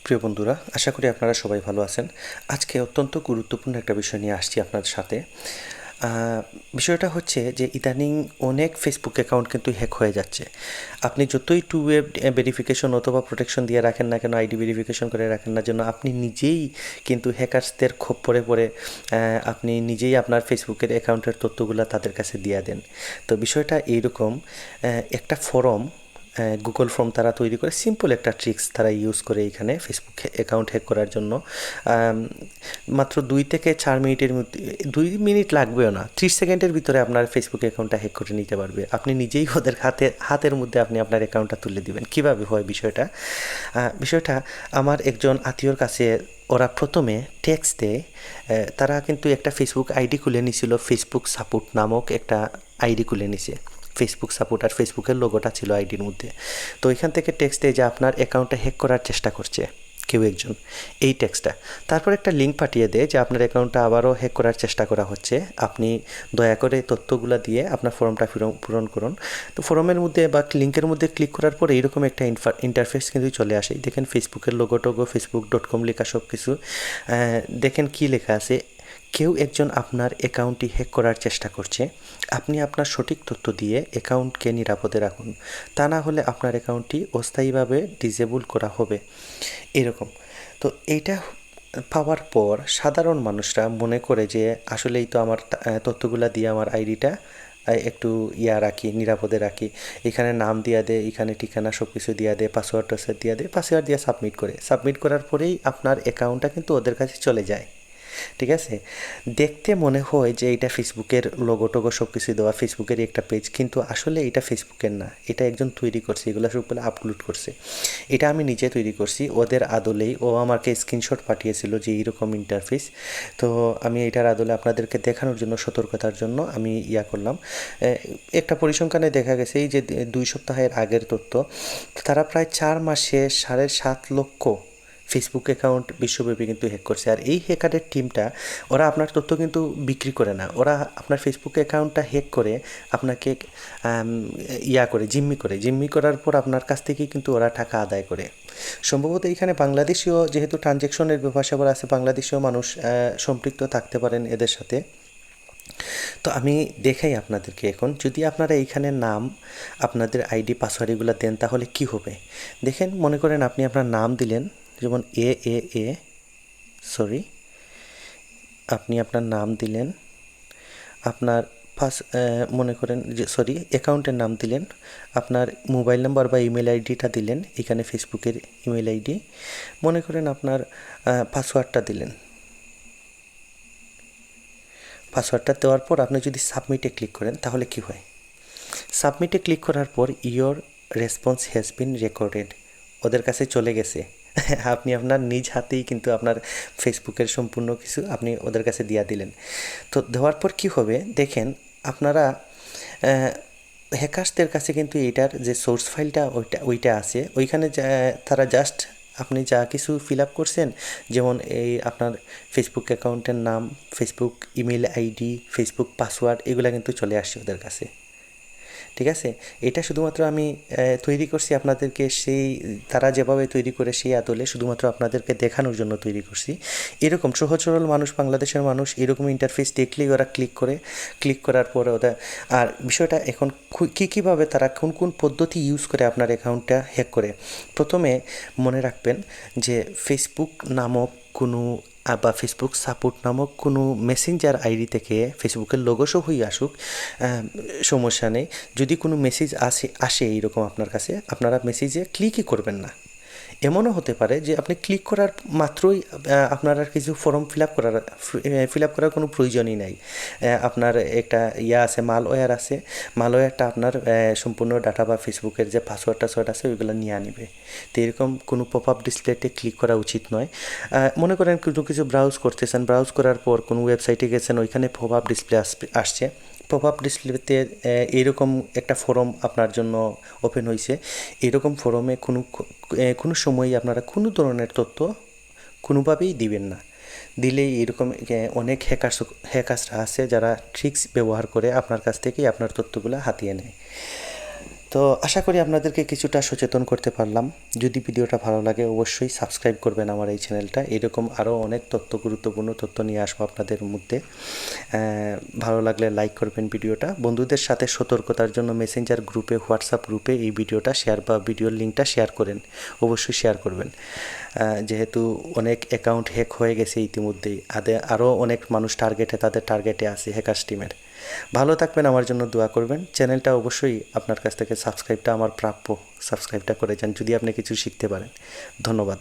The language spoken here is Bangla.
প্রিয় বন্ধুরা, আশা করি আপনারা সবাই ভালো আছেন। আজকে অত্যন্ত গুরুত্বপূর্ণ একটা বিষয় নিয়ে আসছি আপনাদের সাথে। বিষয়টা হচ্ছে যে ইদানিং অনেক ফেসবুক অ্যাকাউন্ট কিন্তু হ্যাক হয়ে যাচ্ছে। আপনি যতই টু ওয়ে ভেরিফিকেশন অথবা প্রোটেকশন দিয়ে রাখেন না কেন, আইডি ভেরিফিকেশন করে রাখেন না যেন, আপনি নিজেই কিন্তু হ্যাকার্সদের খপ্পরে পড়ে আপনি নিজেই আপনার ফেসবুকের অ্যাকাউন্টের তথ্যগুলো তাদের কাছে দিয়ে দেন। তো বিষয়টা এইরকম, একটা ফর্ম গুগল ফর্ম তারা তৈরি করে, সিম্পল একটা ট্রিক্স তারা ইউজ করে এখানে ফেসবুক অ্যাকাউন্ট হ্যাক করার জন্য। মাত্র 2 থেকে 4 মিনিটের মধ্যে, 2 মিনিট লাগবেও না, 30 সেকেন্ডের ভিতরে আপনার ফেসবুক অ্যাকাউন্টটা হ্যাক করে নিতে পারবে। আপনি নিজেই ওদের হাতের মধ্যে আপনি আপনার অ্যাকাউন্টটা তুলে দিবেন। কীভাবে হয় বিষয়টা? বিষয়টা আমার একজন আত্মীয়র কাছে ওরা প্রথমে টেক্সট দেয়। তারা কিন্তু একটা ফেসবুক আইডি খুলে নিয়েছিল, ফেসবুক সাপোর্ট নামক একটা আইডি খুলে নিছে। ফেসবুক সাপোর্ট আর ফেসবুকের লোগোটা ছিল আইডির মধ্যে। তো এখান থেকে টেক্সট দেয় যে আপনার অ্যাকাউন্টটা হ্যাক করার চেষ্টা করছে কেউ একজন, এই টেক্সটটা। তারপর একটা লিঙ্ক পাঠিয়ে দেয় যে আপনার অ্যাকাউন্টটা আবারও হ্যাক করার চেষ্টা করা হচ্ছে, আপনি দয়া করে তথ্যগুলো দিয়ে আপনার ফর্মটা পূরণ করুন। তো ফর্মের মধ্যে বা লিঙ্কের মধ্যে ক্লিক করার পর এইরকম একটা ইন্টারফেস কিন্তু চলে আসে। দেখেন ফেসবুকের লোগো facebook.com লেখা সব কিছু। দেখেন কি লেখা আছে, কেউ একজন আপনার অ্যাকাউন্টটি হ্যাক করার চেষ্টা করছে, আপনি আপনার সঠিক তথ্য দিয়ে অ্যাকাউন্টকে নিরাপদে রাখুন, তা না হলে আপনার অ্যাকাউন্টটি অস্থায়ীভাবে ডিসেবল করা হবে, এরকম। তো এইটা পাওয়ার পর সাধারণ মানুষরা মনে করে যে আসলেই তো আমার তথ্যগুলো দিয়ে আমার আইডিটা একটু রাখি, নিরাপদে রাখি। এখানে নাম দিয়া দেয়, এখানে ঠিকানা সব কিছু দিয়া দেয়, পাসওয়ার্ড টাসওয়ার্ড দিয়া দেয়, পাসওয়ার্ড দিয়ে সাবমিট করার পরেই আপনার অ্যাকাউন্টটা কিন্তু ওদের কাছে চলে যায়। ঠিক আছে, দেখতে মনে হয় যে এটা ফেসবুকের লোগো টোগো সব কিছু দেওয়া, ফেসবুকের একটা পেজ, কিন্তু আসলে এটা ফেসবুকের না, এটা একজন তৈরি করছে, এগুলো সবগুলো আপলোড করছে। এটা আমি নিজে তৈরি করছি ওদের আদলেই। ও আমাকে স্ক্রিনশট পাঠিয়েছিল যে এইরকম ইন্টারফেস। তো আমি এটার আদলে আপনাদেরকে দেখানোর জন্য, সতর্কতার জন্য আমি করলাম। একটা পরিসংখ্যানে দেখা গেছে এই যে 2 সপ্তাহের আগের তথ্য, তারা প্রায় 4 মাসে 7.5 লক্ষ ফেসবুক অ্যাকাউন্ট বিশ্বব্যাপী কিন্তু হ্যাক করছে। আর এই হ্যাকারের টিমটা, ওরা আপনার তথ্য কিন্তু বিক্রি করে না, ওরা আপনার ফেসবুক অ্যাকাউন্টটা হ্যাক করে আপনাকে জিম্মি করার পর আপনার কাছ থেকেই কিন্তু ওরা টাকা আদায় করে। সম্ভবত এখানে বাংলাদেশীয়, যেহেতু ট্রানজ্যাকশনের ব্যাপার আছে, বাংলাদেশীয় মানুষ সম্পৃক্ত থাকতে পারেন এদের সাথে। তো আমি দেখাই আপনাদেরকে এখন, যদি আপনারা এইখানে নাম, আপনাদের আইডি পাসওয়ার্ড এগুলো দেন তাহলে কি হবে দেখেন। মনে করেন আপনি আপনার নাম দিলেন, যেমন আপনি আপনার নাম দিলেন, আপনার মনে করেন যে অ্যাকাউন্টের নাম দিলেন, আপনার মোবাইল নাম্বার বা ইমেল আইডিটা দিলেন, এখানে ফেসবুকের ইমেল আইডি, মনে করেন আপনার পাসওয়ার্ডটা দিলেন। পাসওয়ার্ডটা দেওয়ার পর আপনি যদি সাবমিটে ক্লিক করেন তাহলে কি হয়? সাবমিটে ক্লিক করার পর your response has been recorded, ওদের কাছে চলে গেছে। আপনি আপনার নিজ হাতেই কিন্তু আপনার ফেসবুকের সম্পূর্ণ কিছু আপনি ওদের কাছে দিয়ে দিলেন। তো দেওয়ার পর কি হবে দেখেন, আপনারা হ্যাকার্সদের কাছে কিন্তু এটার যে সোর্স ফাইলটা ওইটা আছে, ওইখানে তারা জাস্ট আপনি যা কিছু ফিল আপ করছেন, যেমন এই আপনার ফেসবুক অ্যাকাউন্টের নাম, Facebook email ID, Facebook password, এগুলো কিন্তু চলে আসছে ওদের কাছে। ঠিক আছে, এটা শুধুমাত্র আমি তৈরি করছি আপনাদেরকে, সেই তারা যেভাবে তৈরি করে সেই আদলে শুধুমাত্র আপনাদেরকে দেখানোর জন্য তৈরি করছি। এরকম সহজ সরল মানুষ, বাংলাদেশের মানুষ এরকম ইন্টারফেস দেখলেই ওরা ক্লিক করার পরে ওরা, আর বিষয়টা এখন কীভাবে তারা কোন পদ্ধতি ইউজ করে আপনার অ্যাকাউন্টটা হ্যাক করে। প্রথমে মনে রাখবেন যে ফেসবুক নামক কোনো বা ফেসবুক সাপোর্ট নামক কোনো মেসেঞ্জার আইডি থেকে ফেসবুকের লোগো সহই আসুক, সমস্যা নেই। যদি কোনো মেসেজ আসে এইরকম আপনার কাছে, আপনারা মেসেজে ক্লিকই করবেন না। এমনও হতে পারে যে আপনি ক্লিক করার মাত্রই আপনার আর কিছু ফর্ম ফিল আপ করার কোনো প্রয়োজনই নাই। আপনার একটা আছে, মালওয়্যারটা আপনার সম্পূর্ণ ডাটা বা ফেসবুকের যে পাসওয়ার্ড টাসওয়ার্ড আছে ওইগুলো নিয়ে আনবে। তো এরকম কোনো পপ আপ ডিসপ্লেতে ক্লিক করা উচিত নয়। মনে করেন কিছু ব্রাউজ করতেছেন, ব্রাউজ করার পর কোনো ওয়েবসাইটে গেছেন, ওইখানে পপ আপ ডিসপ্লে আসছে, পপ আপ ডিসপ্লেতে এইরকম একটা ফর্ম আপনার জন্য ওপেন হয়েছে। এরকম ফর্মে কোনো সময়ই আপনারা কোনো ধরনের তথ্য কোনোভাবেই দিবেন না। দিলেই এরকম অনেক হ্যাকার্সরা আছে যারা ট্রিক্স ব্যবহার করে আপনার কাছ থেকেই আপনার তথ্যগুলো হাতিয়ে নেয়। তো আশা করি আপনাদেরকে কিছুটা সচেতন করতে পারলাম। যদি ভিডিওটা ভালো লাগে অবশ্যই সাবস্ক্রাইব করবেন আমার এই চ্যানেলটা। এরকম আরও অনেক গুরুত্বপূর্ণ তথ্য নিয়ে আসবো আপনাদের মধ্যে। ভালো লাগলে লাইক করবেন ভিডিওটা। বন্ধুদের সাথে সতর্কতার জন্য মেসেঞ্জার গ্রুপে, হোয়াটসঅ্যাপ গ্রুপে এই ভিডিওটা শেয়ার বা ভিডিওর লিঙ্কটা শেয়ার করেন, অবশ্যই শেয়ার করবেন। যেহেতু অনেক অ্যাকাউন্ট হ্যাক হয়ে গেছে ইতিমধ্যেই, আরও অনেক মানুষ তাদের টার্গেটে আছে হ্যাকার্স টিমের। ভালো থাকবেন, আমার জন্য দোয়া করবেন। চ্যানেলটা অবশ্যই আপনার কাছ থেকে সাবস্ক্রাইবটা আমার প্রাপ্য, সাবস্ক্রাইবটা করে যান যদি আপনি কিছু শিখতে পারেন। ধন্যবাদ।